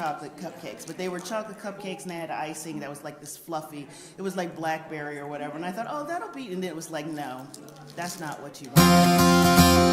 chocolate cupcakes, but they were chocolate cupcakes and they had icing that was like this fluffy. It was like blackberry or whatever. And I thought, oh, that'll be, and it was like, no, that's not what you want.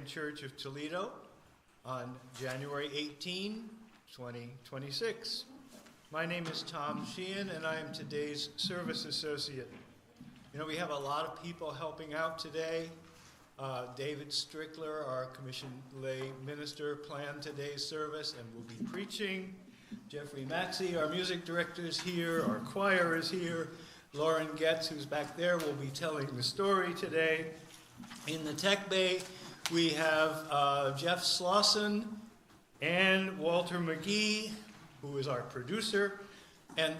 Church of Toledo on January 18, 2026. My name is Tom Sheehan, and I am today's service associate. You know, we have a lot of people helping out today. David Strickler, our commissioned lay minister, planned today's service and will be preaching. Jeffrey Maxey, our music director, is here. Our choir is here. Lauren Getz, who's back there, will be telling the story today. In the tech bay, we have Jeff Slauson and Walter McGee, who is our producer. And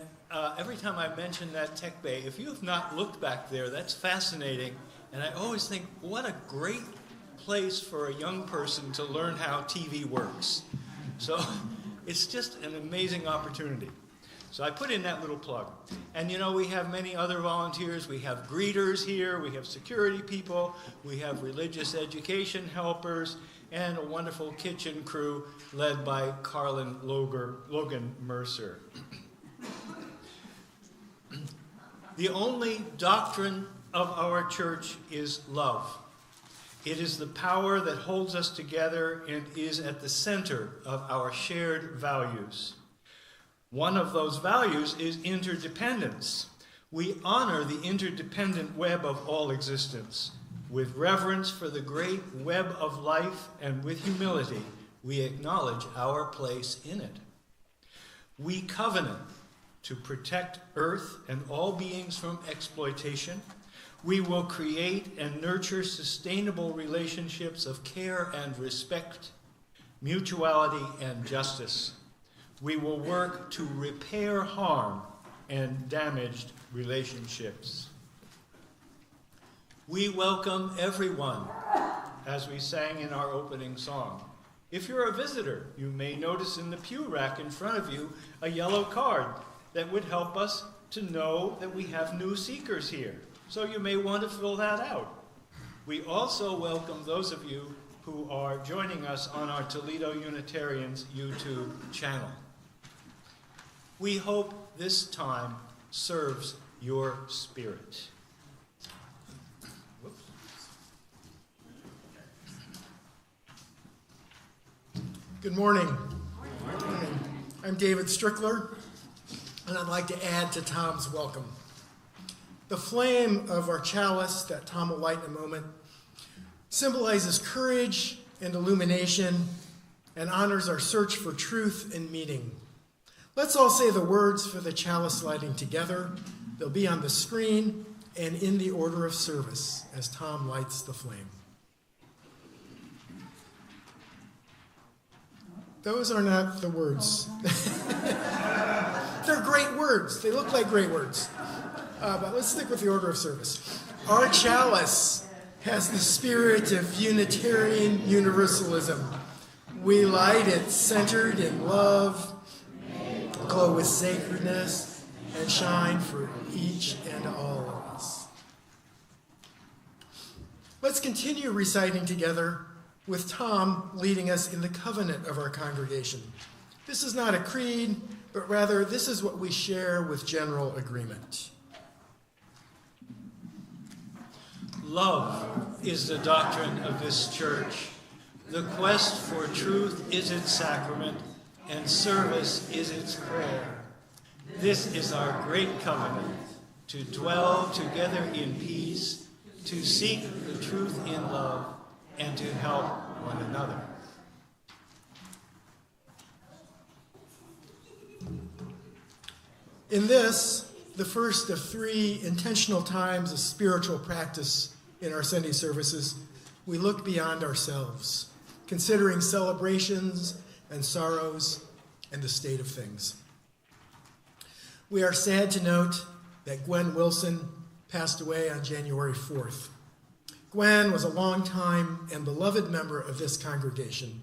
every time I mention that tech bay, if you have not looked back there, that's fascinating. And I always think, what a great place for a young person to learn how TV works. So it's just an amazing opportunity. So I put in that little plug. And you know, we have many other volunteers. We have greeters here, we have security people, we have religious education helpers, and a wonderful kitchen crew led by Logan Mercer. The only doctrine of our church is love. It is the power that holds us together and is at the center of our shared values. One of those values is interdependence. We honor the interdependent web of all existence. With reverence for the great web of life and with humility, we acknowledge our place in it. We covenant to protect Earth and all beings from exploitation. We will create and nurture sustainable relationships of care and respect, mutuality and justice. We will work to repair harm and damaged relationships. We welcome everyone, as we sang in our opening song. If you're a visitor, you may notice in the pew rack in front of you a yellow card that would help us to know that we have new seekers here. So you may want to fill that out. We also welcome those of you who are joining us on our Toledo Unitarians YouTube channel. We hope this time serves your spirit. Whoops. Good morning. Good morning. I'm David Strickler, and I'd like to add to Tom's welcome. The flame of our chalice that Tom will light in a moment symbolizes courage and illumination and honors our search for truth and meaning. Let's all say the words for the chalice lighting together. They'll be on the screen and in the order of service as Tom lights the flame. Those are not the words. They're great words. They look like great words. But let's stick with the order of service. Our chalice has the spirit of Unitarian Universalism. We light it centered in love, glow with sacredness, and shine for each and all of us. Let's continue reciting together with Tom leading us in the covenant of our congregation. This is not a creed, but rather this is what we share with general agreement. Love is the doctrine of this church. The quest for truth is its sacrament, and service is its prayer. This is our great covenant, to dwell together in peace, to seek the truth in love, and to help one another. In this, the first of 3 intentional times of spiritual practice in our Sunday services, we look beyond ourselves, considering celebrations and sorrows and the state of things. We are sad to note that Gwen Wilson passed away on January 4th. Gwen was a longtime and beloved member of this congregation.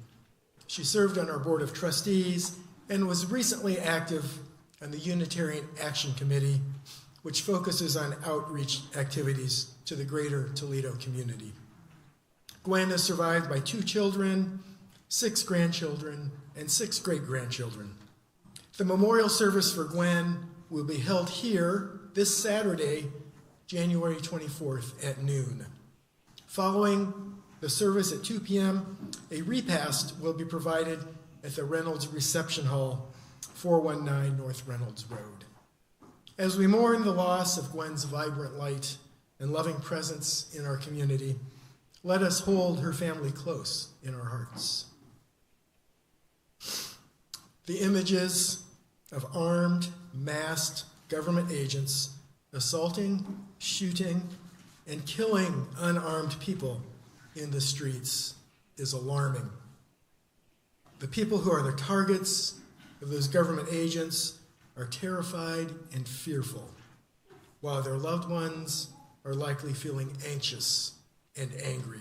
She served on our board of trustees and was recently active on the Unitarian Action Committee, which focuses on outreach activities to the greater Toledo community. Gwen is survived by 2 children, 6 grandchildren, and 6 great-grandchildren. The memorial service for Gwen will be held here this Saturday, January 24th at noon. Following the service at 2 p.m., a repast will be provided at the Reynolds Reception Hall, 419 North Reynolds Road. As we mourn the loss of Gwen's vibrant light and loving presence in our community, let us hold her family close in our hearts. The images of armed, masked government agents assaulting, shooting, and killing unarmed people in the streets is alarming. The people who are the targets of those government agents are terrified and fearful, while their loved ones are likely feeling anxious and angry.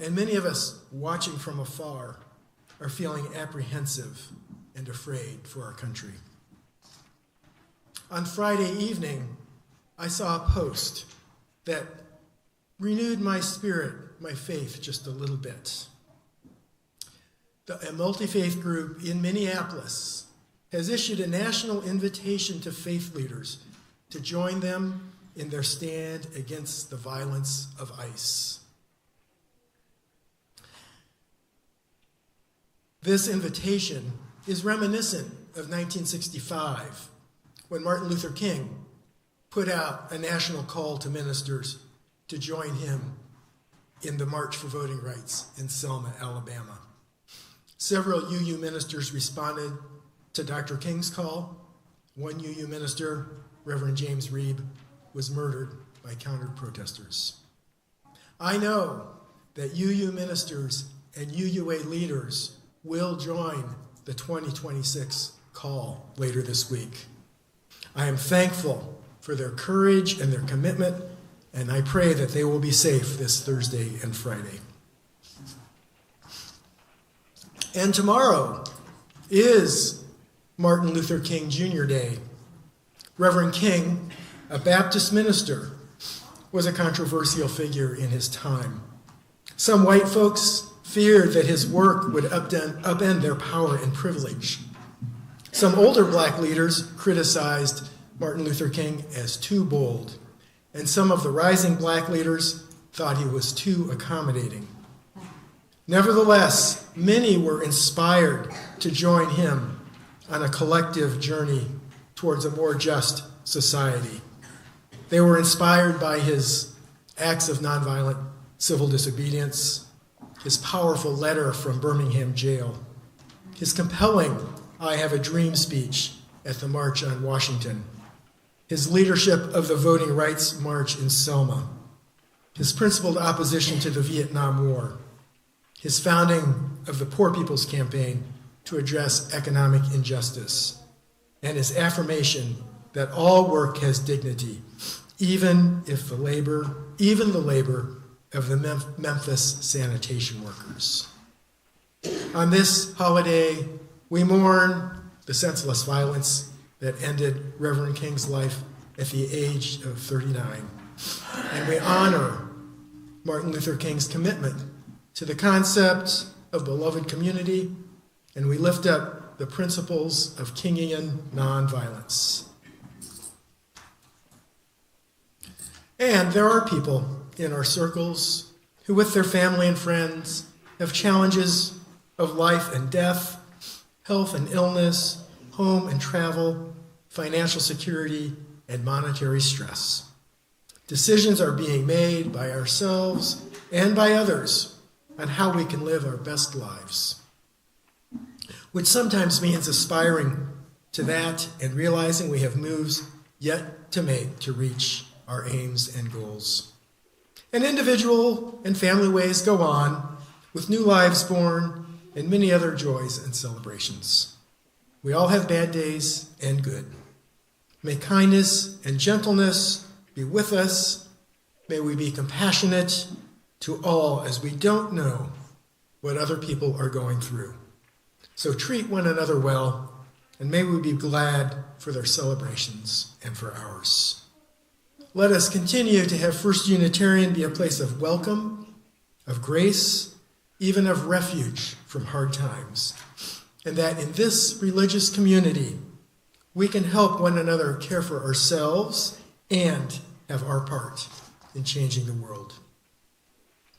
And many of us watching from afar are feeling apprehensive and afraid for our country. On Friday evening, I saw a post that renewed my spirit, my faith, just a little bit. A multi-faith group in Minneapolis has issued a national invitation to faith leaders to join them in their stand against the violence of ICE. This invitation is reminiscent of 1965, when Martin Luther King put out a national call to ministers to join him in the March for Voting Rights in Selma, Alabama. Several UU ministers responded to Dr. King's call. One UU minister, Reverend James Reeb, was murdered by counter-protesters. I know that UU ministers and UUA leaders will join the 2026 call later this week. I am thankful for their courage and their commitment, and I pray that they will be safe this Thursday and Friday. And tomorrow is Martin Luther King Jr. Day. Reverend King, a Baptist minister, was a controversial figure in his time. Some white folks feared that his work would upend their power and privilege. Some older black leaders criticized Martin Luther King as too bold, and some of the rising black leaders thought he was too accommodating. Nevertheless, many were inspired to join him on a collective journey towards a more just society. They were inspired by his acts of nonviolent civil disobedience, his powerful letter from Birmingham jail, his compelling I Have a Dream speech at the March on Washington, his leadership of the Voting Rights March in Selma, his principled opposition to the Vietnam War, his founding of the Poor People's Campaign to address economic injustice, and his affirmation that all work has dignity, even the labor of the Memphis sanitation workers. On this holiday, we mourn the senseless violence that ended Reverend King's life at the age of 39. And we honor Martin Luther King's commitment to the concept of beloved community, and we lift up the principles of Kingian nonviolence. And there are people in our circles who, with their family and friends, have challenges of life and death, health and illness, home and travel, financial security, and monetary stress. Decisions are being made by ourselves and by others on how we can live our best lives, which sometimes means aspiring to that and realizing we have moves yet to make to reach our aims and goals. And individual and family ways go on, with new lives born and many other joys and celebrations. We all have bad days and good. May kindness and gentleness be with us. May we be compassionate to all, as we don't know what other people are going through. So treat one another well, and may we be glad for their celebrations and for ours. Let us continue to have First Unitarian be a place of welcome, of grace, even of refuge from hard times, and that in this religious community, we can help one another care for ourselves and have our part in changing the world.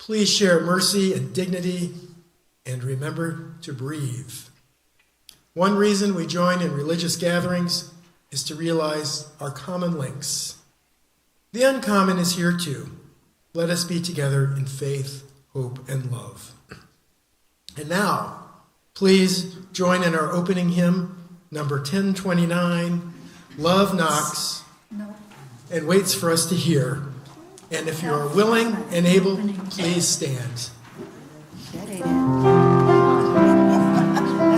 Please share mercy and dignity, and remember to breathe. One reason we join in religious gatherings is to realize our common links. The uncommon is here too. Let us be together in faith, hope, and love. And now, please join in our opening hymn, number 1029, Love Knocks and Waits for Us to Hear. And if you are willing and able, please stand. That ain't it. That's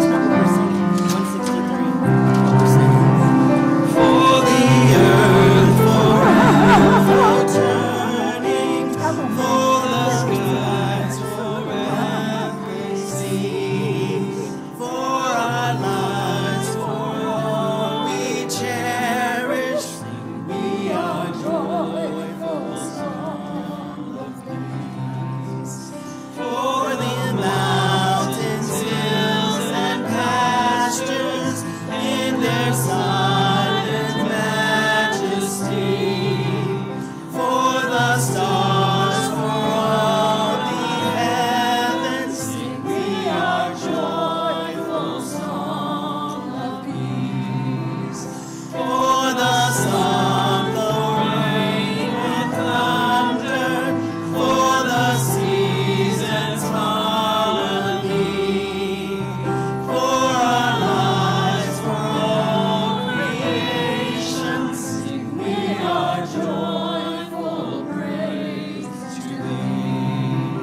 not what we're singing. 163. What we're singing. For the earth forever turning, for the skies forever sing, for our lives, for all we cherish, we are joyful song of peace. For the mountains, hills, and pastures in their silent majesty, for the stars, for all the heavens, we are joyful song of peace. For the sun, the rain, and thunder, for the seasons harmony, for our lives, for all creation, sing we are joyful praise to thee.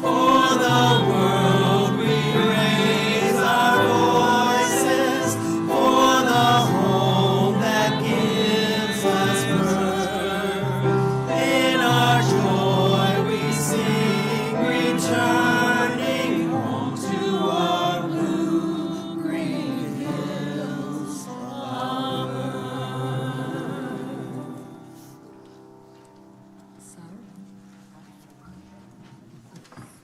For the world we raise our voices, for the home that gives us birth. In our joy we sing, returning home to our blue-green hills of earth.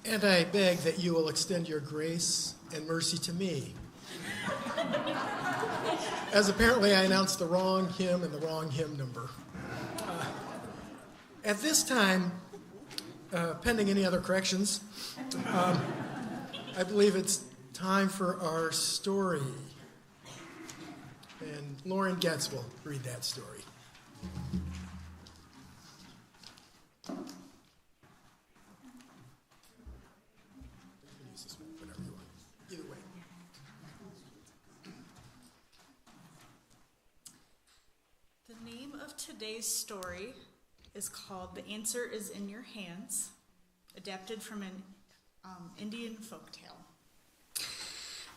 And I beg that you will extend your grace and mercy to me, as apparently I announced the wrong hymn and the wrong hymn number. At this time, pending any other corrections, I believe it's time for our story. And Lauren Getz will read that story. Whatever you want. Either way. The name of today's story is called The Answer is in Your Hands, adapted from an Indian folktale.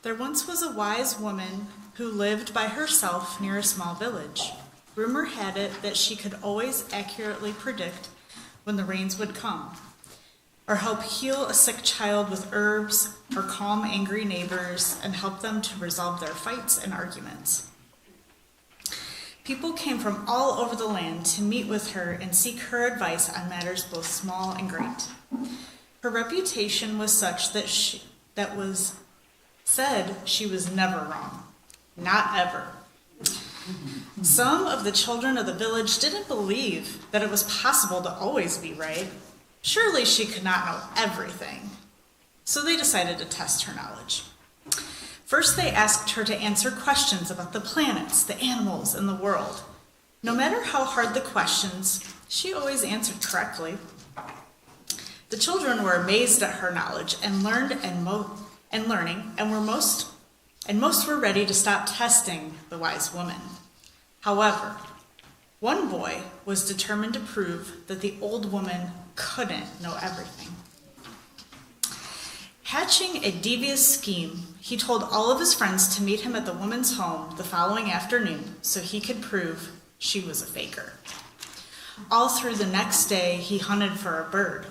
There once was a wise woman who lived by herself near a small village. Rumor had it that she could always accurately predict when the rains would come, or help heal a sick child with herbs, or calm angry neighbors and help them to resolve their fights and arguments. People came from all over the land to meet with her and seek her advice on matters both small and great. Her reputation was such that she was never wrong. Not ever. Some of the children of the village didn't believe that it was possible to always be right. Surely she could not know everything. So they decided to test her knowledge. First, they asked her to answer questions about the planets, the animals, and the world. No matter how hard the questions, she always answered correctly. The children were amazed at her knowledge and most were ready to stop testing the wise woman. However, one boy was determined to prove that the old woman couldn't know everything. Hatching a devious scheme, he told all of his friends to meet him at the woman's home the following afternoon so he could prove she was a faker. All through the next day, he hunted for a bird.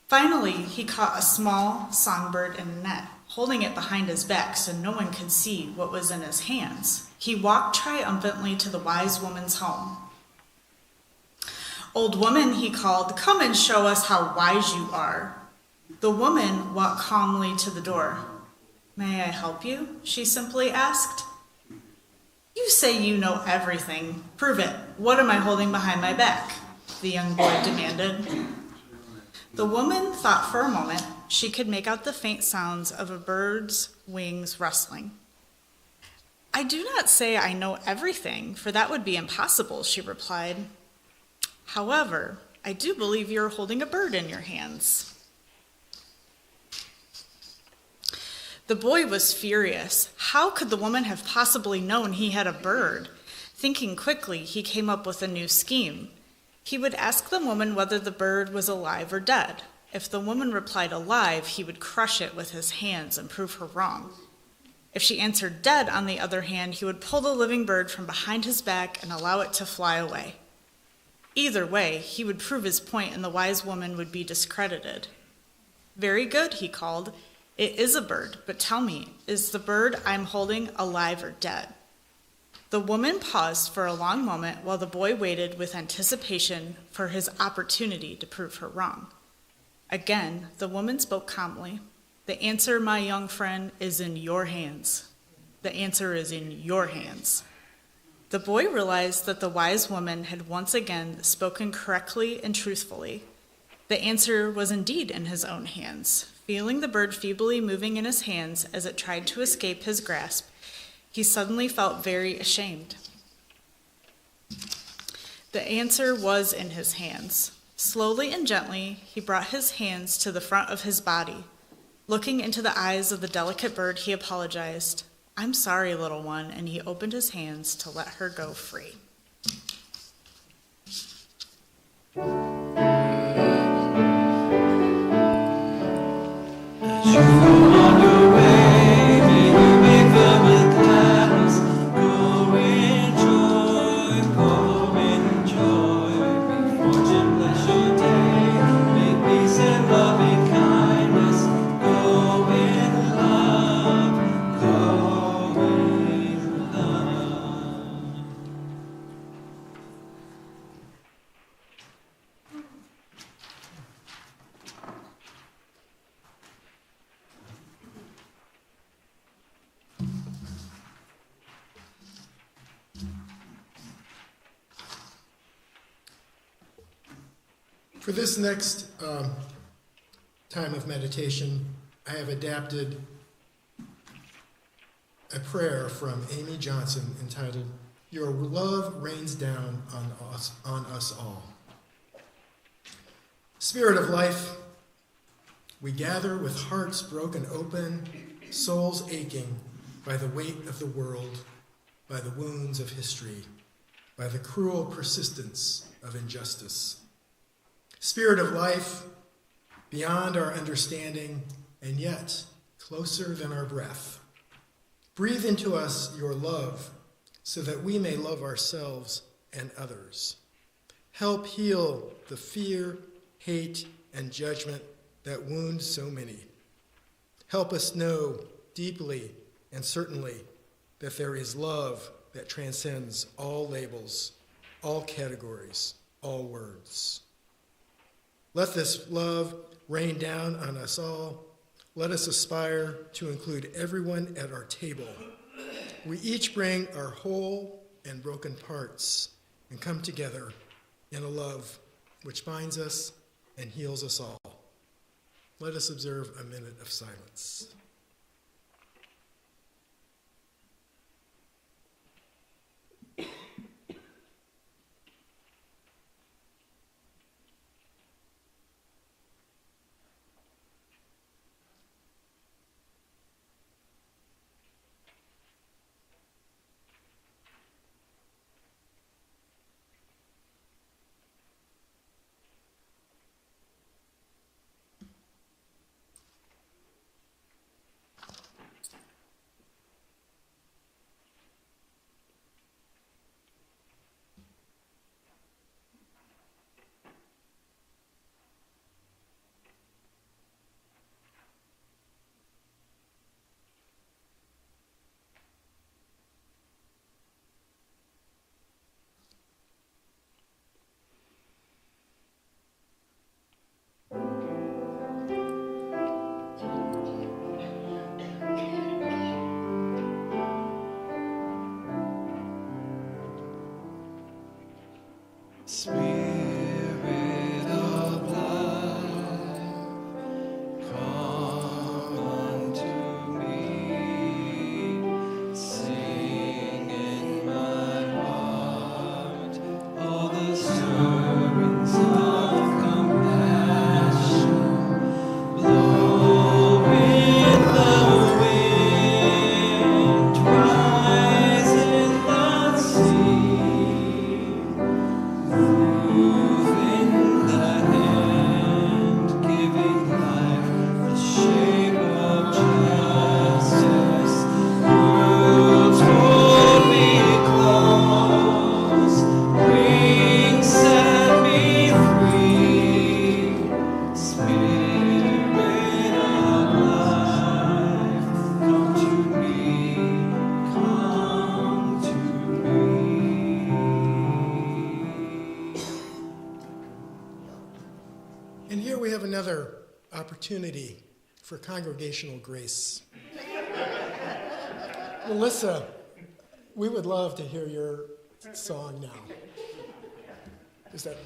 Finally, he caught a small songbird in a net, holding it behind his back so no one could see what was in his hands. He walked triumphantly to the wise woman's home. "Old woman," he called, "come and show us how wise you are." The woman walked calmly to the door. "May I help you?" she simply asked. "You say you know everything. Prove it. What am I holding behind my back?" the young boy demanded. The woman thought for a moment she could make out the faint sounds of a bird's wings rustling. "I do not say I know everything, for that would be impossible," she replied. "However, I do believe you are holding a bird in your hands." The boy was furious. How could the woman have possibly known he had a bird? Thinking quickly, he came up with a new scheme. He would ask the woman whether the bird was alive or dead. If the woman replied alive, he would crush it with his hands and prove her wrong. If she answered dead, on the other hand, he would pull the living bird from behind his back and allow it to fly away. Either way, he would prove his point and the wise woman would be discredited. "Very good," he called. "It is a bird, but tell me, is the bird I'm holding alive or dead?" The woman paused for a long moment while the boy waited with anticipation for his opportunity to prove her wrong. Again, the woman spoke calmly. "The answer, my young friend, is in your hands. The answer is in your hands." The boy realized that the wise woman had once again spoken correctly and truthfully. The answer was indeed in his own hands. Feeling the bird feebly moving in his hands as it tried to escape his grasp, he suddenly felt very ashamed. The answer was in his hands. Slowly and gently, he brought his hands to the front of his body. Looking into the eyes of the delicate bird, he apologized. "I'm sorry, little one," and he opened his hands to let her go free. For this next time of meditation, I have adapted a prayer from Amy Johnson entitled, "Your Love Rains Down on Us All." Spirit of life, we gather with hearts broken open, souls aching by the weight of the world, by the wounds of history, by the cruel persistence of injustice. Spirit of life, beyond our understanding, and yet closer than our breath, breathe into us your love so that we may love ourselves and others. Help heal the fear, hate, and judgment that wound so many. Help us know deeply and certainly that there is love that transcends all labels, all categories, all words. Let this love rain down on us all. Let us aspire to include everyone at our table. We each bring our whole and broken parts and come together in a love which binds us and heals us all. Let us observe a minute of silence. Spirit of love, opportunity for congregational grace. Melissa, we would love to hear your song now. Is that...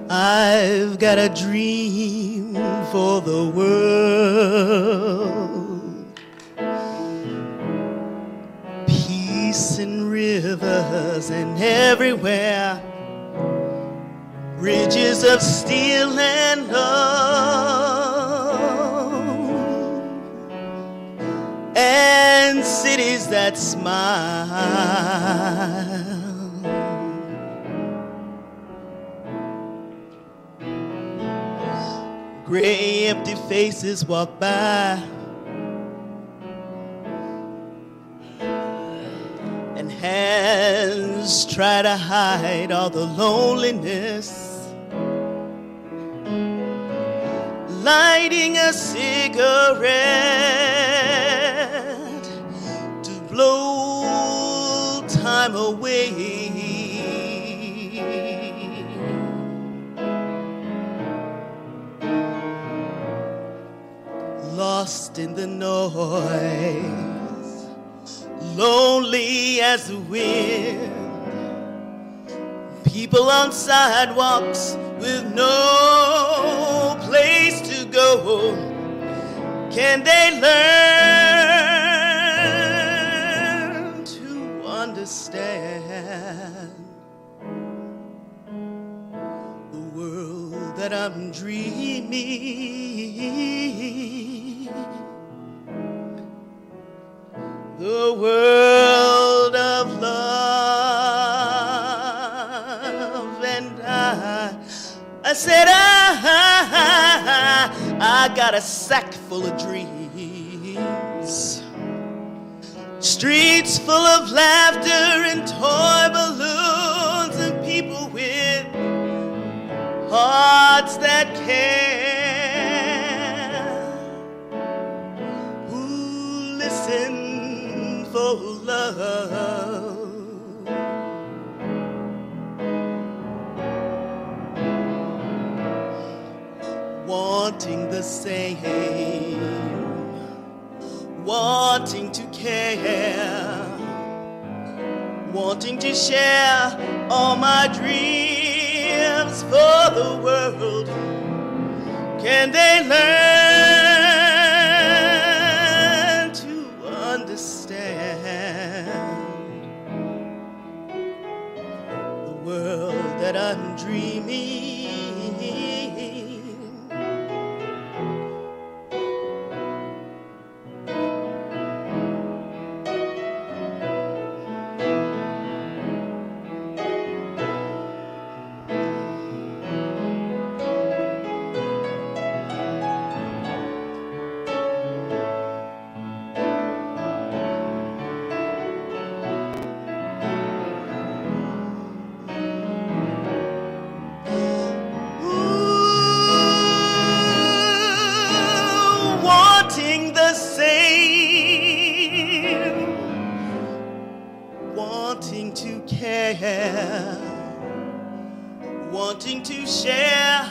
I've got a dream for the world, peace in rivers and everywhere, bridges of steel and love, and cities that smile. Gray, empty faces walk by, and hands try to hide all the loneliness. Lighting a cigarette to blow time away. Lost in the noise, lonely as the wind, people on sidewalks with no place to go. Can they learn to understand the world that I'm dreaming? The world of love. And I said, I got a sack full of dreams, streets full of laughter and toy balloons and people with hearts that care, who listen for love. Wanting the same, wanting to care, wanting to share all my dreams for the world. Can they learn to understand the world that I'm dreaming? Wanting to share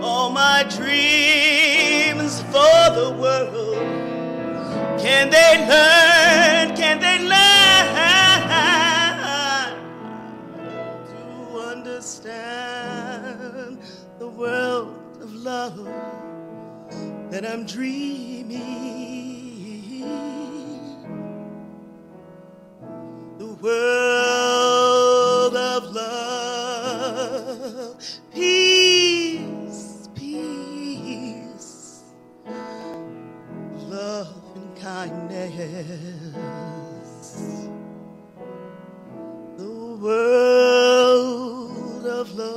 all my dreams for the world. Can they learn to understand the world of love that I'm dreaming? The world of love, peace, peace, love and kindness. The world of love.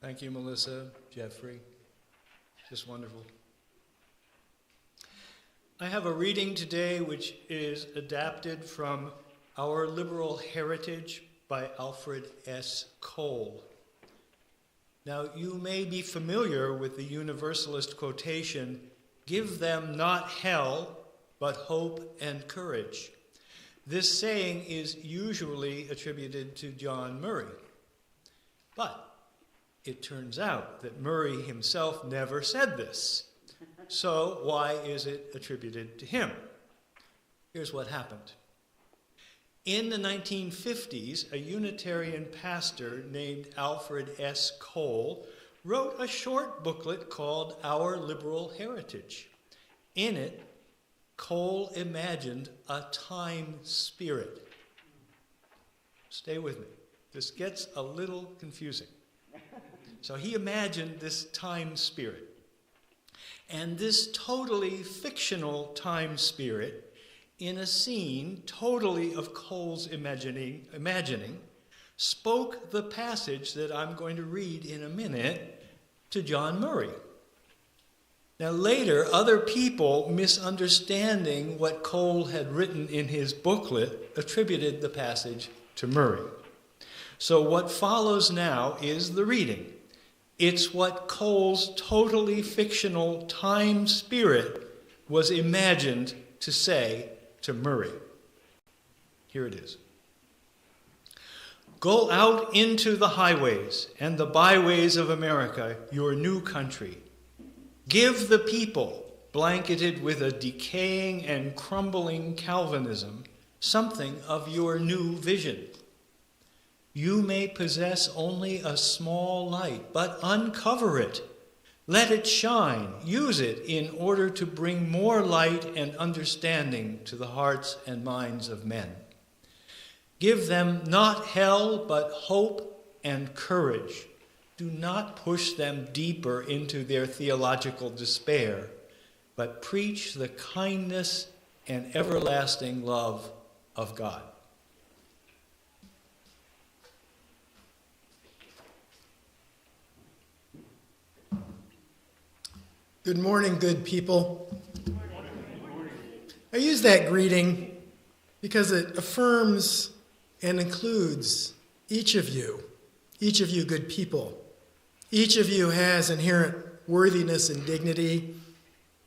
Thank you, Melissa, Jeffrey. Just wonderful. I have a reading today which is adapted from Our Liberal Heritage by Alfred S. Cole. Now, you may be familiar with the Universalist quotation, "Give them not hell, but hope and courage." This saying is usually attributed to John Murray. But it turns out that Murray himself never said this. So why is it attributed to him? Here's what happened. In the 1950s, a Unitarian pastor named Alfred S. Cole wrote a short booklet called Our Liberal Heritage. In it, Cole imagined a time spirit. Stay with me. This gets a little confusing. So he imagined this time spirit. And this totally fictional time spirit, in a scene totally of Cole's imagining, spoke the passage that I'm going to read in a minute to John Murray. Now later, other people, misunderstanding what Cole had written in his booklet, attributed the passage to Murray. So what follows now is the reading. It's what Cole's totally fictional time spirit was imagined to say to Murray. Here it is. "Go out into the highways and the byways of America, your new country. Give the people, blanketed with a decaying and crumbling Calvinism, something of your new vision. You may possess only a small light, but uncover it. Let it shine. Use it in order to bring more light and understanding to the hearts and minds of men. Give them not hell, but hope and courage. Do not push them deeper into their theological despair, but preach the kindness and everlasting love of God." Good morning, good people. I use that greeting because it affirms and includes each of you good people. Each of you has inherent worthiness and dignity,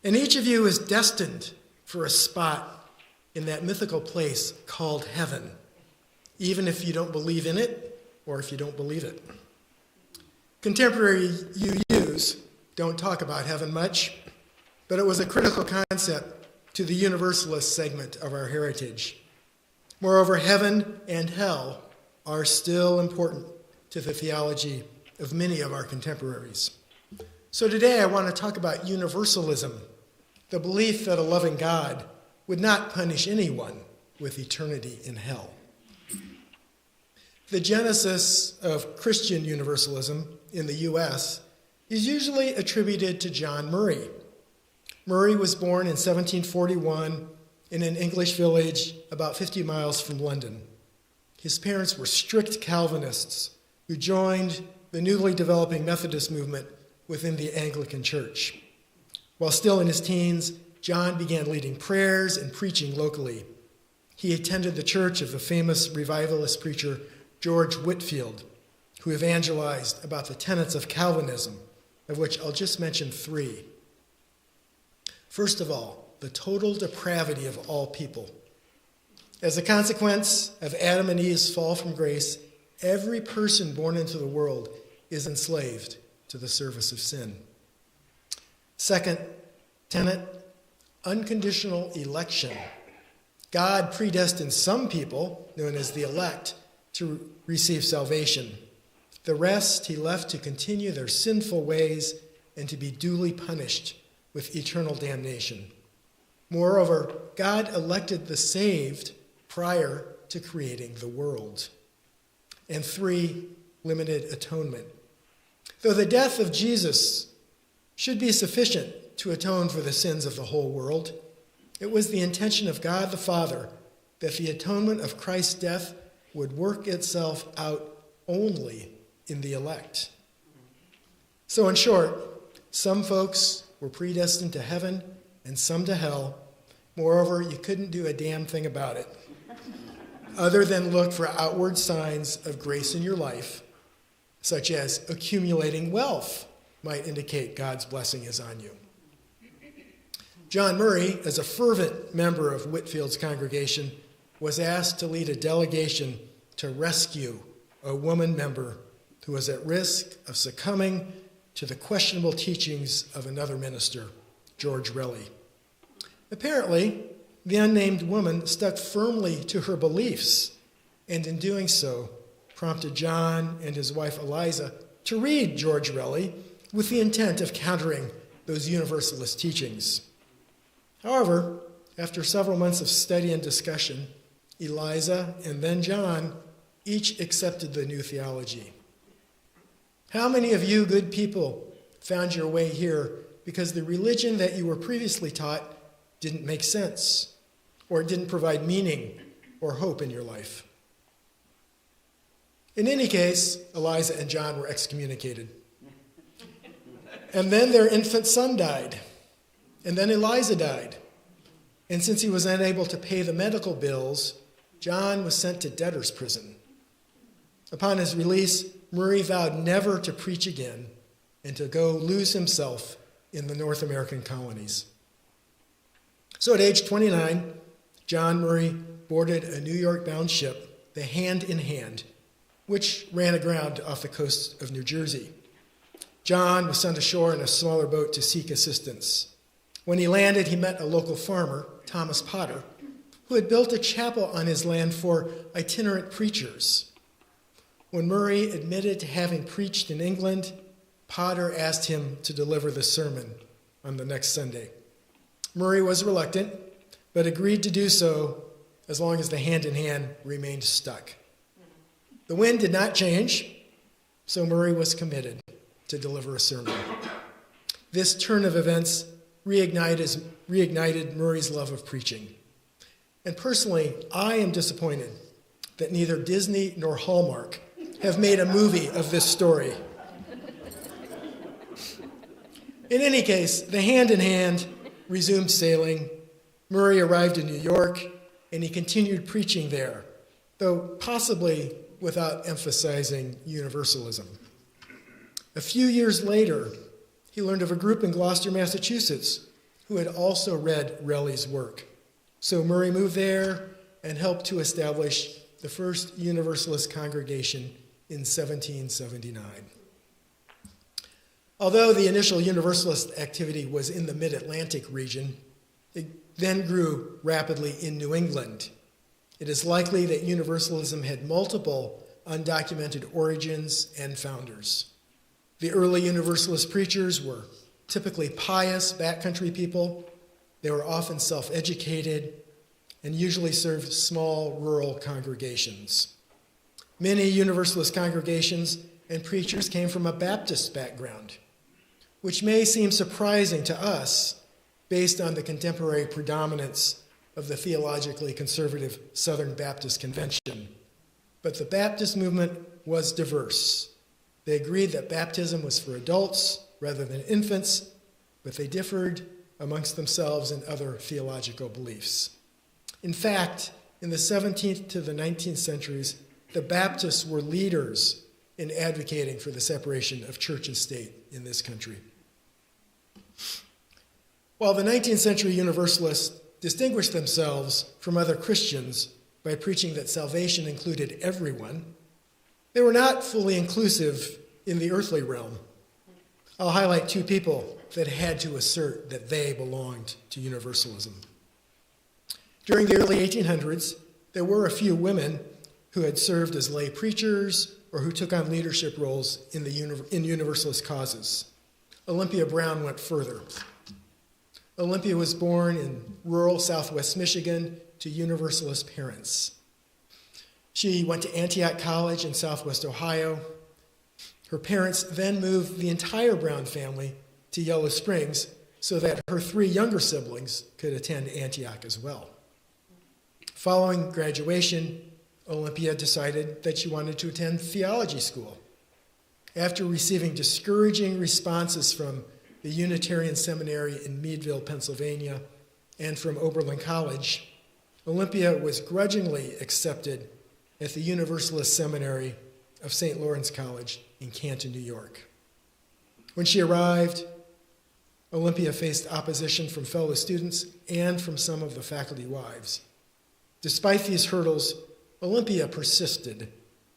and each of you is destined for a spot in that mythical place called heaven, even if you don't believe in it or if you don't believe it. Contemporary UUs don't talk about heaven much, but it was a critical concept to the Universalist segment of our heritage. Moreover, heaven and hell are still important to the theology of many of our contemporaries. So today I want to talk about universalism, the belief that a loving God would not punish anyone with eternity in hell. The genesis of Christian universalism in the U.S. is usually attributed to John Murray. Murray was born in 1741 in an English village about 50 miles from London. His parents were strict Calvinists who joined the newly developing Methodist movement within the Anglican Church. While still in his teens, John began leading prayers and preaching locally. He attended the church of the famous revivalist preacher George Whitefield, who evangelized about the tenets of Calvinism, of which I'll just mention three. First of all, the total depravity of all people. As a consequence of Adam and Eve's fall from grace, every person born into the world is enslaved to the service of sin. Second tenet, unconditional election. God predestined some people, known as the elect, to receive salvation. The rest he left to continue their sinful ways and to be duly punished with eternal damnation. Moreover, God elected the saved prior to creating the world. And three, limited atonement. Though the death of Jesus should be sufficient to atone for the sins of the whole world, it was the intention of God the Father that the atonement of Christ's death would work itself out only in the elect. So in short, some folks were predestined to heaven and some to hell. Moreover, you couldn't do a damn thing about it, other than look for outward signs of grace in your life, such as accumulating wealth might indicate God's blessing is on you. John Murray, as a fervent member of Whitfield's congregation, was asked to lead a delegation to rescue a woman member who was at risk of succumbing to the questionable teachings of another minister, George Relly. Apparently, the unnamed woman stuck firmly to her beliefs, and in doing so, prompted John and his wife Eliza to read George Relly with the intent of countering those Universalist teachings. However, after several months of study and discussion, Eliza and then John each accepted the new theology. How many of you good people found your way here because the religion that you were previously taught didn't make sense, or didn't provide meaning or hope in your life? In any case, Eliza and John were excommunicated. And then their infant son died. And then Eliza died. And since he was unable to pay the medical bills, John was sent to debtor's prison. Upon his release, Murray vowed never to preach again and to go lose himself in the North American colonies. So at age 29, John Murray boarded a New York-bound ship, the Hand in Hand, which ran aground off the coast of New Jersey. John was sent ashore in a smaller boat to seek assistance. When he landed, he met a local farmer, Thomas Potter, who had built a chapel on his land for itinerant preachers. When Murray admitted to having preached in England, Potter asked him to deliver the sermon on the next Sunday. Murray was reluctant, but agreed to do so as long as the Hand in Hand remained stuck. The wind did not change, so Murray was committed to deliver a sermon. This turn of events reignited Murray's love of preaching. And personally, I am disappointed that neither Disney nor Hallmark have made a movie of this story. In any case, the Hand in Hand resumed sailing. Murray arrived in New York, and he continued preaching there, though possibly without emphasizing universalism. A few years later, he learned of a group in Gloucester, Massachusetts, who had also read Relly's work. So Murray moved there and helped to establish the first Universalist congregation in 1779. Although the initial Universalist activity was in the mid-Atlantic region, it then grew rapidly in New England. It is likely that Universalism had multiple undocumented origins and founders. The early Universalist preachers were typically pious backcountry people. They were often self-educated and usually served small rural congregations. Many Universalist congregations and preachers came from a Baptist background, which may seem surprising to us based on the contemporary predominance of the theologically conservative Southern Baptist Convention. But the Baptist movement was diverse. They agreed that baptism was for adults rather than infants, but they differed amongst themselves in other theological beliefs. In fact, in the 17th to the 19th centuries, the Baptists were leaders in advocating for the separation of church and state in this country. While the 19th century Universalists distinguished themselves from other Christians by preaching that salvation included everyone, they were not fully inclusive in the earthly realm. I'll highlight two people that had to assert that they belonged to Universalism. During the early 1800s, there were a few women who had served as lay preachers or who took on leadership roles in Universalist causes. Olympia Brown went further. Olympia was born in rural southwest Michigan to Universalist parents. She went to Antioch College in southwest Ohio. Her parents then moved the entire Brown family to Yellow Springs so that her three younger siblings could attend Antioch as well. Following graduation, Olympia decided that she wanted to attend theology school. After receiving discouraging responses from the Unitarian Seminary in Meadville, Pennsylvania, and from Oberlin College, Olympia was grudgingly accepted at the Universalist Seminary of St. Lawrence College in Canton, New York. When she arrived, Olympia faced opposition from fellow students and from some of the faculty wives. Despite these hurdles, Olympia persisted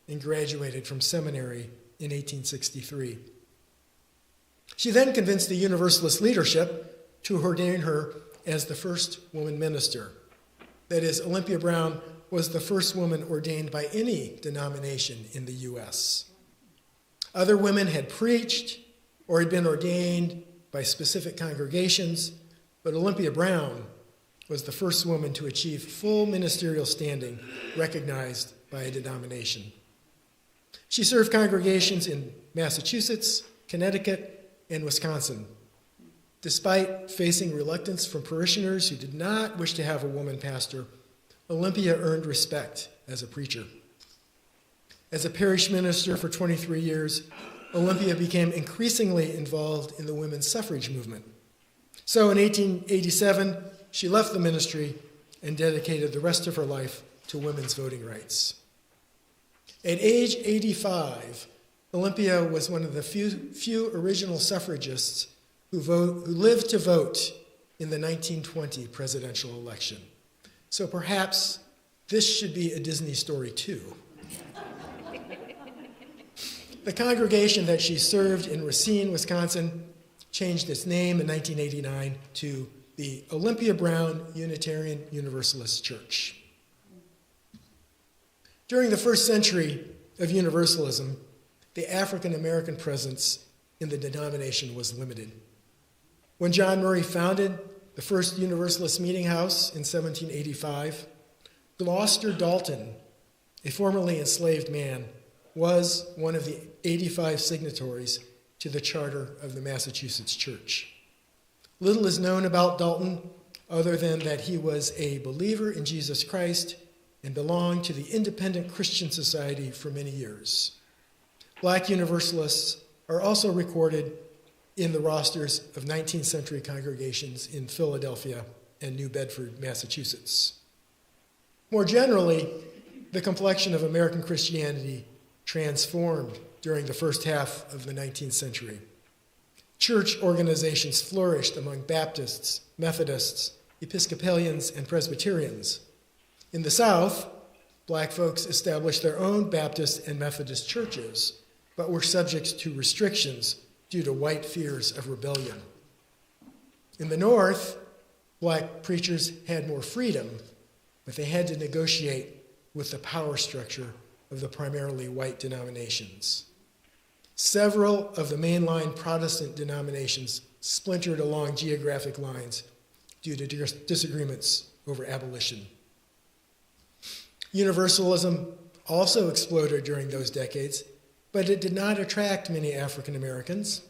and graduated from seminary in 1863. She then convinced the Universalist leadership to ordain her as the first woman minister. That is, Olympia Brown was the first woman ordained by any denomination in the U.S. Other women had preached or had been ordained by specific congregations, but Olympia Brown was the first woman to achieve full ministerial standing recognized by a denomination. She served congregations in Massachusetts, Connecticut, and Wisconsin. Despite facing reluctance from parishioners who did not wish to have a woman pastor, Olympia earned respect as a preacher. As a parish minister for 23 years, Olympia became increasingly involved in the women's suffrage movement. So in 1887, she left the ministry and dedicated the rest of her life to women's voting rights. At age 85, Olympia was one of the few original suffragists who lived to vote in the 1920 presidential election. So perhaps this should be a Disney story too. The congregation that she served in Racine, Wisconsin, changed its name in 1989 to the Olympia Brown Unitarian Universalist Church. During the first century of Universalism, the African American presence in the denomination was limited. When John Murray founded the first Universalist meeting house in 1785, Gloucester Dalton, a formerly enslaved man, was one of the 85 signatories to the charter of the Massachusetts Church. Little is known about Dalton other than that he was a believer in Jesus Christ and belonged to the Independent Christian Society for many years. Black Universalists are also recorded in the rosters of 19th century congregations in Philadelphia and New Bedford, Massachusetts. More generally, the complexion of American Christianity transformed during the first half of the 19th century. Church organizations flourished among Baptists, Methodists, Episcopalians, and Presbyterians. In the South, black folks established their own Baptist and Methodist churches, but were subject to restrictions due to white fears of rebellion. In the North, black preachers had more freedom, but they had to negotiate with the power structure of the primarily white denominations. Several of the mainline Protestant denominations splintered along geographic lines due to disagreements over abolition. Universalism also exploded during those decades, but it did not attract many African Americans.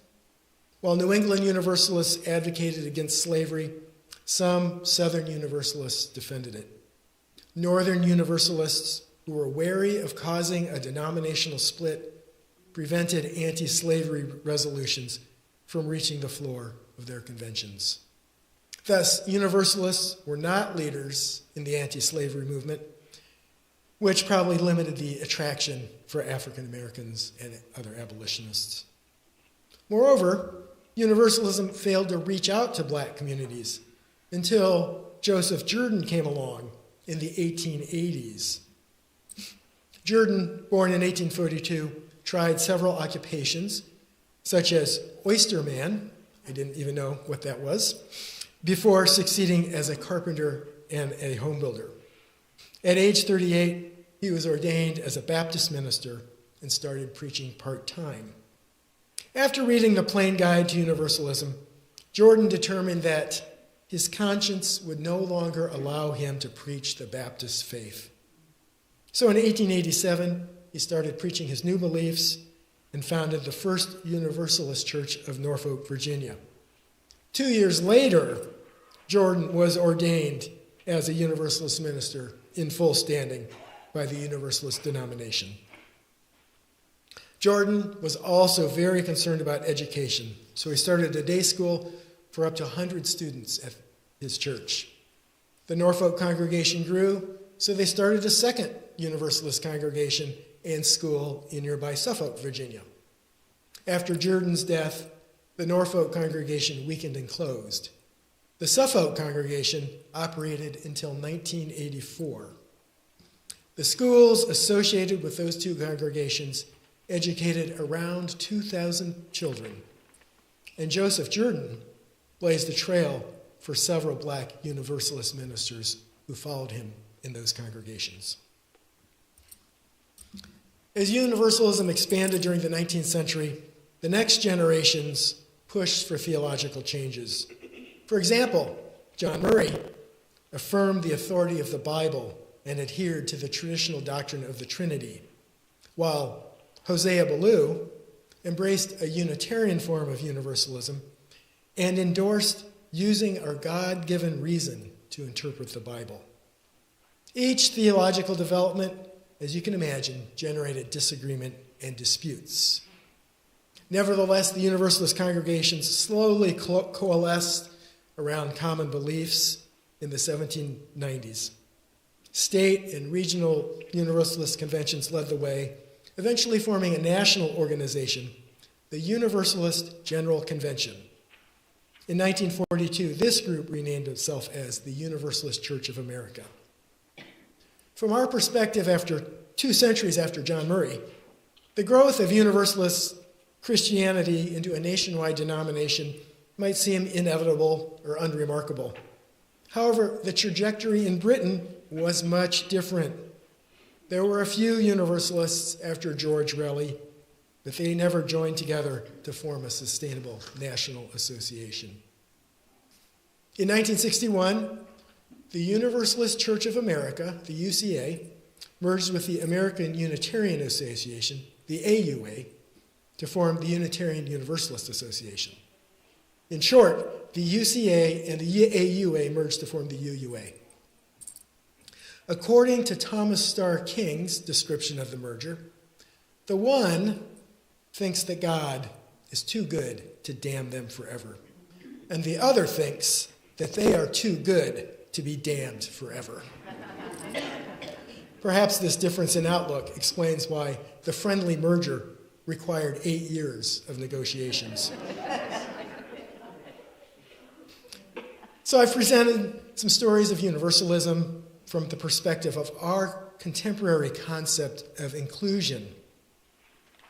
While New England Universalists advocated against slavery, some Southern Universalists defended it. Northern Universalists, who were wary of causing a denominational split, prevented anti-slavery resolutions from reaching the floor of their conventions. Thus, Universalists were not leaders in the anti-slavery movement, which probably limited the attraction for African Americans and other abolitionists. Moreover, Universalism failed to reach out to black communities until Joseph Jordan came along in the 1880s. Jordan, born in 1842, tried several occupations, such as oysterman, I didn't even know what that was, before succeeding as a carpenter and a home builder. At age 38, he was ordained as a Baptist minister and started preaching part-time. After reading the Plain Guide to Universalism, Jordan determined that his conscience would no longer allow him to preach the Baptist faith. So in 1887, he started preaching his new beliefs and founded the First Universalist Church of Norfolk, Virginia. 2 years later, Jordan was ordained as a Universalist minister in full standing by the Universalist denomination. Jordan was also very concerned about education, so he started a day school for up to 100 students at his church. The Norfolk congregation grew, so they started a second Universalist congregation and school in nearby Suffolk, Virginia. After Jordan's death, the Norfolk congregation weakened and closed. The Suffolk congregation operated until 1984. The schools associated with those two congregations educated around 2,000 children, and Joseph Jordan blazed the trail for several Black Universalist ministers who followed him in those congregations. As Universalism expanded during the 19th century, the next generations pushed for theological changes. For example, John Murray affirmed the authority of the Bible and adhered to the traditional doctrine of the Trinity, while Hosea Ballou embraced a Unitarian form of Universalism and endorsed using our God-given reason to interpret the Bible. Each theological development, as you can imagine, generated disagreement and disputes. Nevertheless, the Universalist congregations slowly coalesced around common beliefs in the 1790s. State and regional Universalist conventions led the way, eventually forming a national organization, the Universalist General Convention. In 1942, this group renamed itself as the Universalist Church of America. From our perspective, after 2 centuries after John Murray, the growth of Universalist Christianity into a nationwide denomination might seem inevitable or unremarkable. However, the trajectory in Britain was much different. There were a few Universalists after George Raleigh, but they never joined together to form a sustainable national association. In 1961, the Universalist Church of America, the UCA, merged with the American Unitarian Association, the AUA, to form the Unitarian Universalist Association. In short, the UCA and the AUA merged to form the UUA. According to Thomas Starr King's description of the merger, the one thinks that God is too good to damn them forever, and the other thinks that they are too good to be damned forever. Perhaps this difference in outlook explains why the friendly merger required 8 years of negotiations. So I've presented some stories of universalism from the perspective of our contemporary concept of inclusion.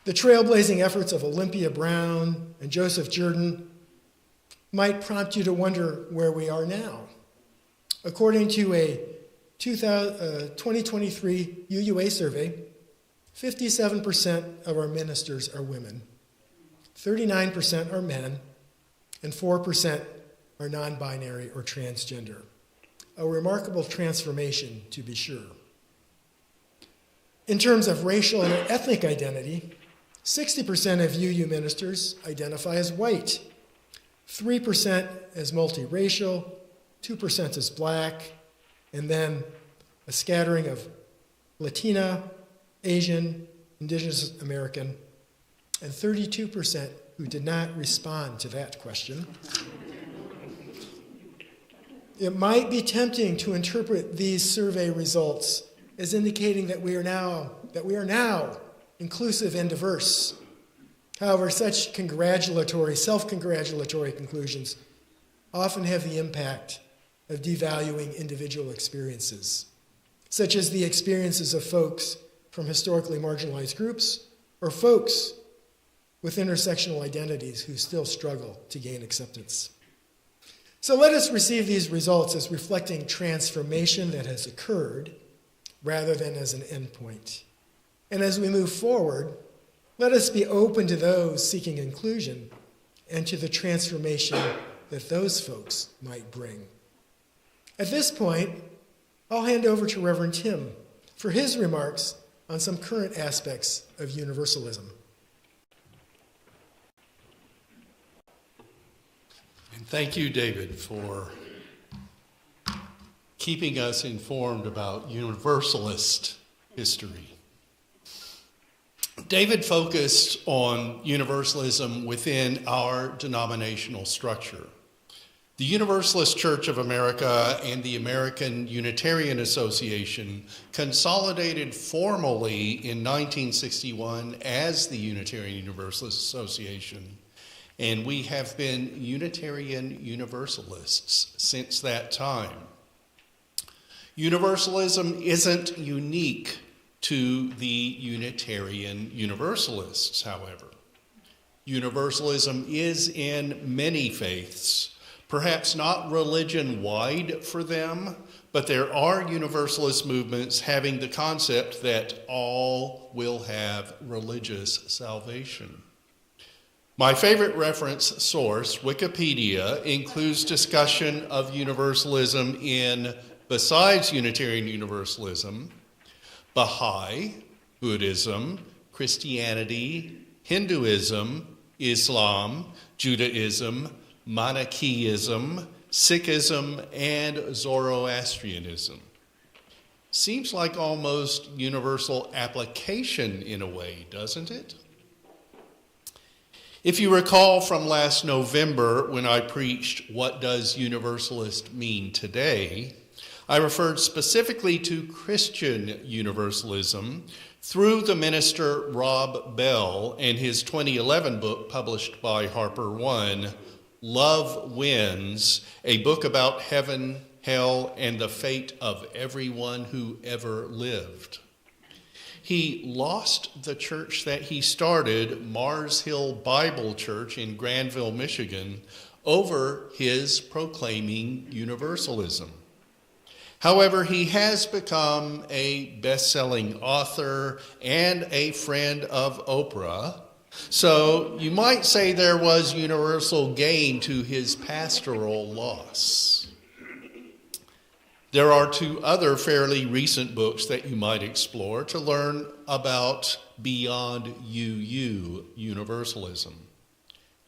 The trailblazing efforts of Olympia Brown and Joseph Jordan might prompt you to wonder where we are now. According to a 2023 UUA survey, 57% of our ministers are women, 39% are men, and 4% are non-binary or transgender. A remarkable transformation, to be sure. In terms of racial and ethnic identity, 60% of UU ministers identify as white, 3% as multiracial, 2% as black, and then a scattering of Latina, Asian, Indigenous American, and 32% who did not respond to that question. It might be tempting to interpret these survey results as indicating that we are now inclusive and diverse. However, such self-congratulatory conclusions often have the impact of devaluing individual experiences, such as the experiences of folks from historically marginalized groups or folks with intersectional identities who still struggle to gain acceptance. So let us receive these results as reflecting transformation that has occurred rather than as an endpoint. And as we move forward, let us be open to those seeking inclusion and to the transformation that those folks might bring. At this point, I'll hand over to Reverend Tim for his remarks on some current aspects of universalism. And thank you, David, for keeping us informed about Universalist history. David focused on universalism within our denominational structure. The Universalist Church of America and the American Unitarian Association consolidated formally in 1961 as the Unitarian Universalist Association, and we have been Unitarian Universalists since that time. Universalism isn't unique to the Unitarian Universalists, however. Universalism is in many faiths, perhaps not religion-wide for them, but there are Universalist movements having the concept that all will have religious salvation. My favorite reference source, Wikipedia, includes discussion of Universalism in, besides Unitarian Universalism, Baha'i, Buddhism, Christianity, Hinduism, Islam, Judaism, Manichaeism, Sikhism, and Zoroastrianism. Seems like almost universal application in a way, doesn't it? If you recall from last November when I preached What Does Universalist Mean Today, I referred specifically to Christian Universalism through the minister Rob Bell and his 2011 book published by Harper One, Love Wins, a book about heaven, hell, and the fate of everyone who ever lived. He lost the church that he started, Mars Hill Bible Church in Granville, Michigan, over his proclaiming universalism. However, he has become a best-selling author and a friend of Oprah, so you might say there was universal gain to his pastoral loss. There are two other fairly recent books that you might explore to learn about Beyond UU Universalism.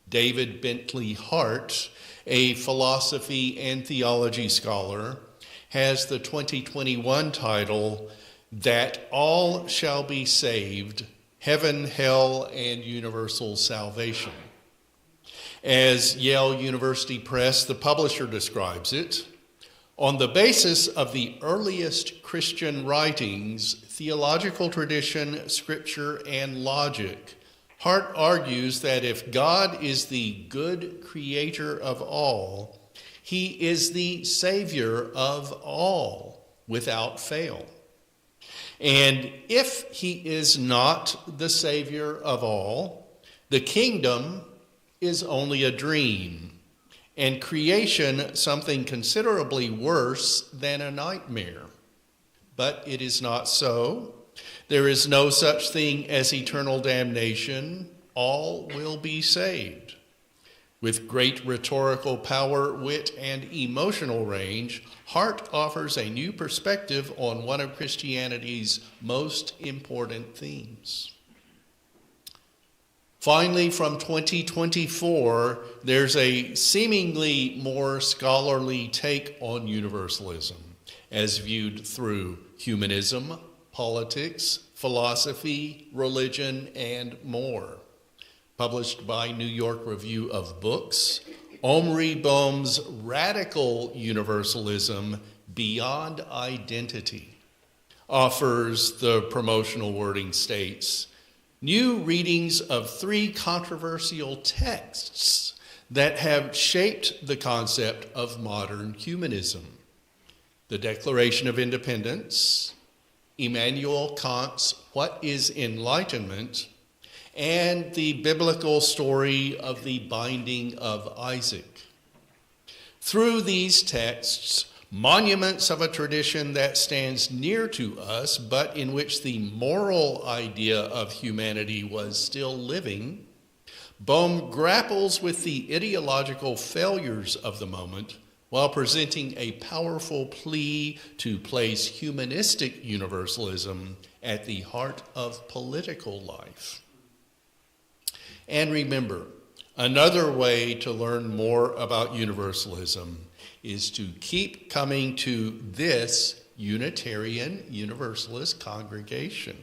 David Bentley Hart, a philosophy and theology scholar, has the 2021 title, That All Shall Be Saved, Heaven, Hell, and Universal Salvation. As Yale University Press, the publisher, describes it, on the basis of the earliest Christian writings, theological tradition, scripture, and logic, Hart argues that if God is the good creator of all, he is the Savior of all without fail. And if he is not the Savior of all, the kingdom is only a dream, and creation something considerably worse than a nightmare. But it is not so. There is no such thing as eternal damnation. All will be saved. With great rhetorical power, wit, and emotional range, Hart offers a new perspective on one of Christianity's most important themes. Finally, from 2024, there's a seemingly more scholarly take on universalism, as viewed through humanism, politics, philosophy, religion, and more. Published by New York Review of Books, Omri Bohm's Radical Universalism Beyond Identity offers, the promotional wording states, new readings of three controversial texts that have shaped the concept of modern humanism: the Declaration of Independence, Immanuel Kant's What is Enlightenment, and the biblical story of the binding of Isaac. Through these texts, monuments of a tradition that stands near to us, but in which the moral idea of humanity was still living, Bohm grapples with the ideological failures of the moment while presenting a powerful plea to place humanistic universalism at the heart of political life. And remember, another way to learn more about universalism is to keep coming to this Unitarian Universalist congregation.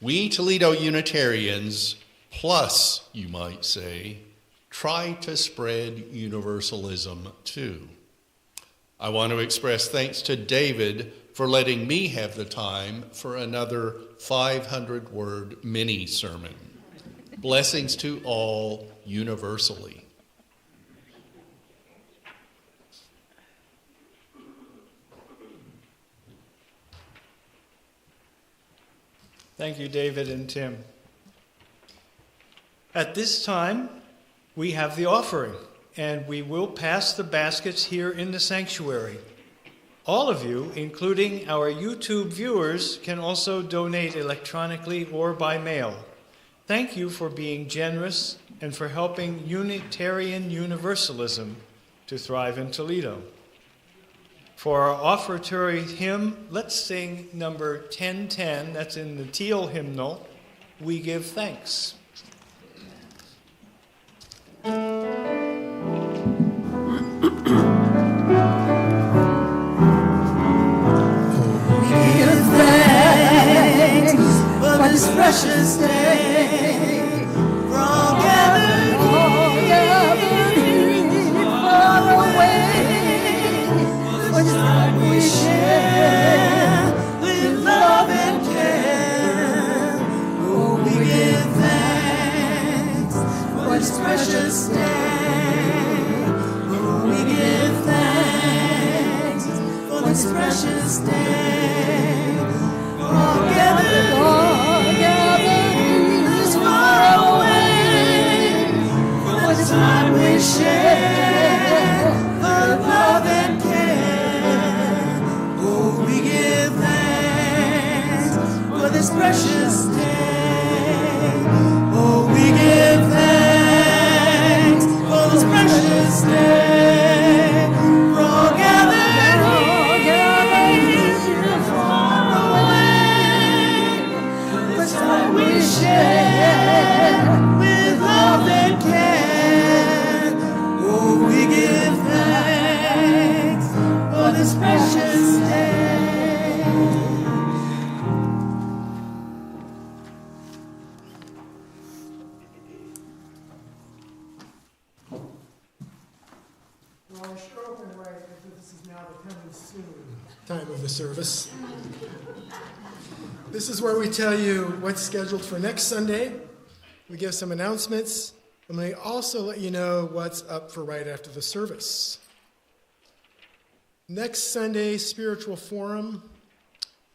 We Toledo Unitarians, plus, you might say, try to spread universalism too. I want to express thanks to David for letting me have the time for another 500-word mini-sermon. Blessings to all universally. Thank you, David and Tim. At this time, we have the offering, and we will pass the baskets here in the sanctuary. All of you, including our YouTube viewers, can also donate electronically or by mail. Thank you for being generous and for helping Unitarian Universalism to thrive in Toledo. For our offertory hymn, let's sing number 1010, that's in the teal hymnal, We Give Thanks. This precious day, we're all gathered far away, for this time we share with love and care. Oh, we give thanks for this precious day. Oh, we give thanks for this precious day. We're all gathered this far away, for the time we share, for love and care. Oh, we give thanks for this precious day. Oh, we give thanks for this precious day. We're all gathered we share with love and care. Oh, we give thanks for this precious day. Well, I sure hope I'm right that this is now the coming soon time of the service. This is where we tell you what's scheduled for next Sunday. We give some announcements, and we also let you know what's up for right after the service. Next Sunday, Spiritual Forum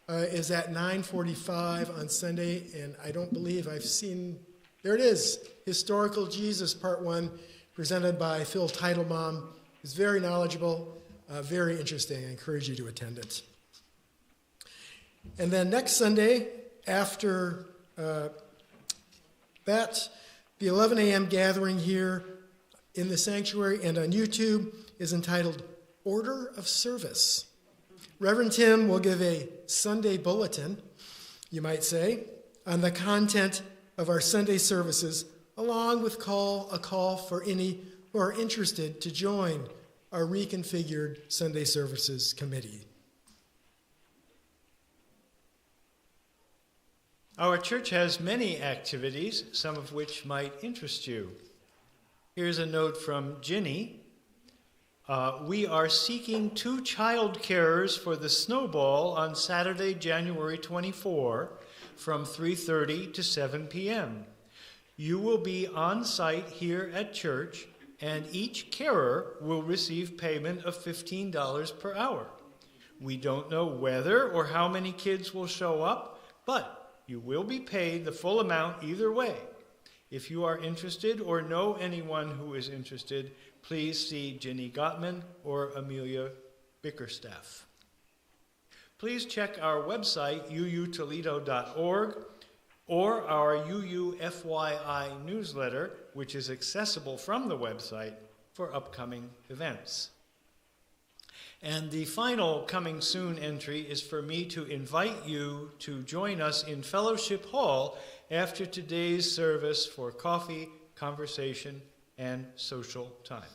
is at 9:45 on Sunday, and I don't believe I've seen, there it is, Historical Jesus Part 1, presented by Phil Teitelbaum. It's very knowledgeable, very interesting. I encourage you to attend it. And then next Sunday, after that, the 11 a.m. gathering here in the sanctuary and on YouTube is entitled Order of Service. Reverend Tim will give a Sunday bulletin, you might say, on the content of our Sunday services, along with a call for any who are interested to join our reconfigured Sunday Services Committee. Our church has many activities, some of which might interest you. Here's a note from Ginny. We are seeking 2 child carers for the Snowball on Saturday, January 24, from 3:30 to 7 p.m. You will be on site here at church, and each carer will receive payment of $15 per hour. We don't know whether or how many kids will show up, but you will be paid the full amount either way. If you are interested or know anyone who is interested, please see Ginny Gottman or Amelia Bickerstaff. Please check our website, uutoledo.org, or our UUFYI newsletter, which is accessible from the website for upcoming events. And the final coming soon entry is for me to invite you to join us in Fellowship Hall after today's service for coffee, conversation, and social time.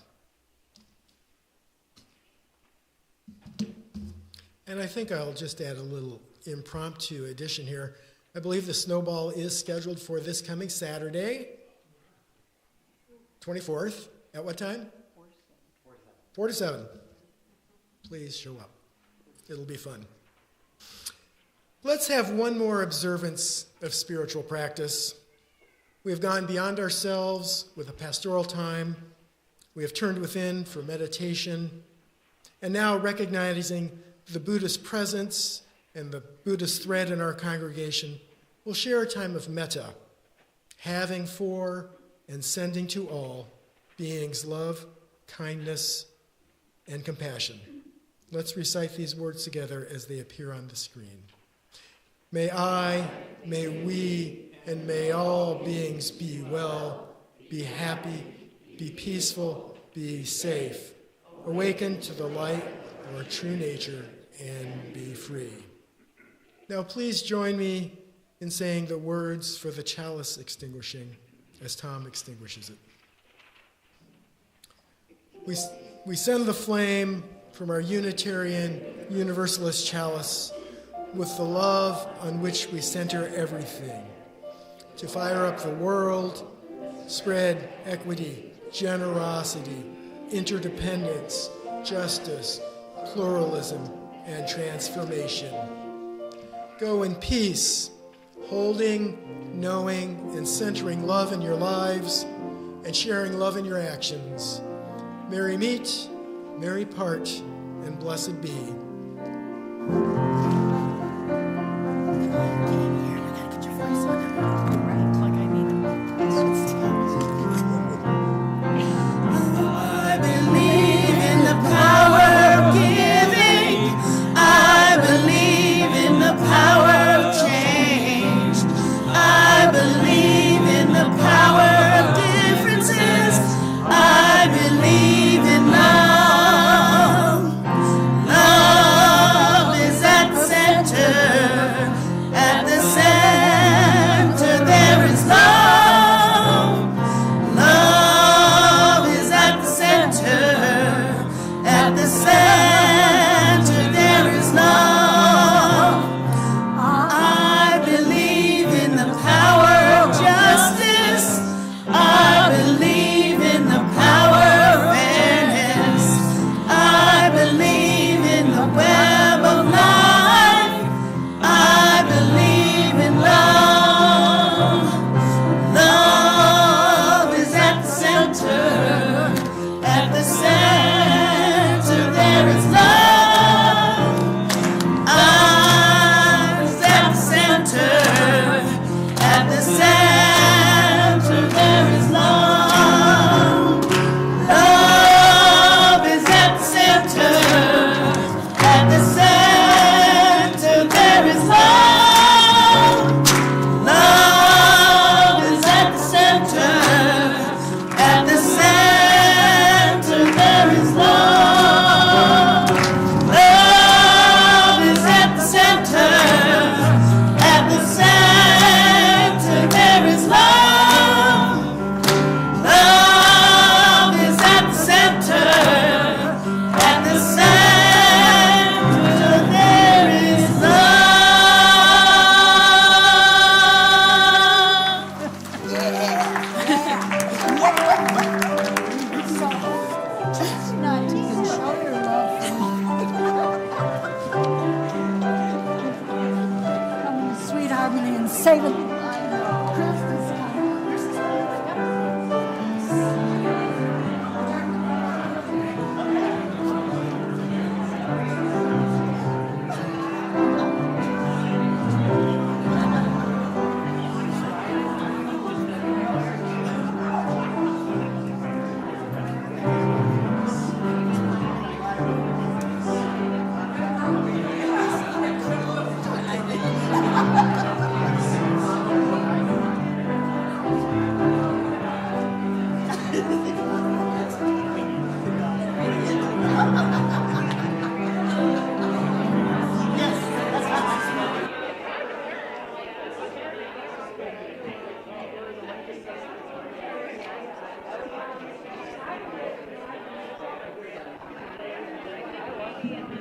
And I think I'll just add a little impromptu addition here. I believe the snowball is scheduled for this coming Saturday, 24th. At what time? 4 to 7. Please show up. It'll be fun. Let's have one more observance of spiritual practice. We have gone beyond ourselves with a pastoral time. We have turned within for meditation. And now, recognizing the Buddhist presence and the Buddhist thread in our congregation, we'll share a time of metta, having for and sending to all beings love, kindness, and compassion. Let's recite these words together as they appear on the screen. May I, may we, and may all beings be well, be happy, be peaceful, be safe, awaken to the light of our true nature, and be free. Now please join me in saying the words for the chalice extinguishing as Tom extinguishes it. We send the flame from our Unitarian Universalist chalice with the love on which we center everything, to fire up the world, spread equity, generosity, interdependence, justice, pluralism, and transformation. Go in peace, holding, knowing, and centering love in your lives and sharing love in your actions. Merry meet, merry part, and blessed be. I believe in the power of giving. I believe in the power of change. I believe in the power of differences. I believe in love. Love is at the center. At the center there is love. Love is at the center. At the center there is love. I believe in the power of justice. I believe in the power of fairness. I believe in the web of life. I believe in love. Love is at the center. At the center there is love. I was at the center. At the center there is love. Love is at the center. At the center there is love. Love is at the center. At the center there is love. Love is at the center. At the center there is love. Love is at the center. At the center there is love. Tonight you can show your love. Come in sweet harmony and save it. Christmas time. Yeah.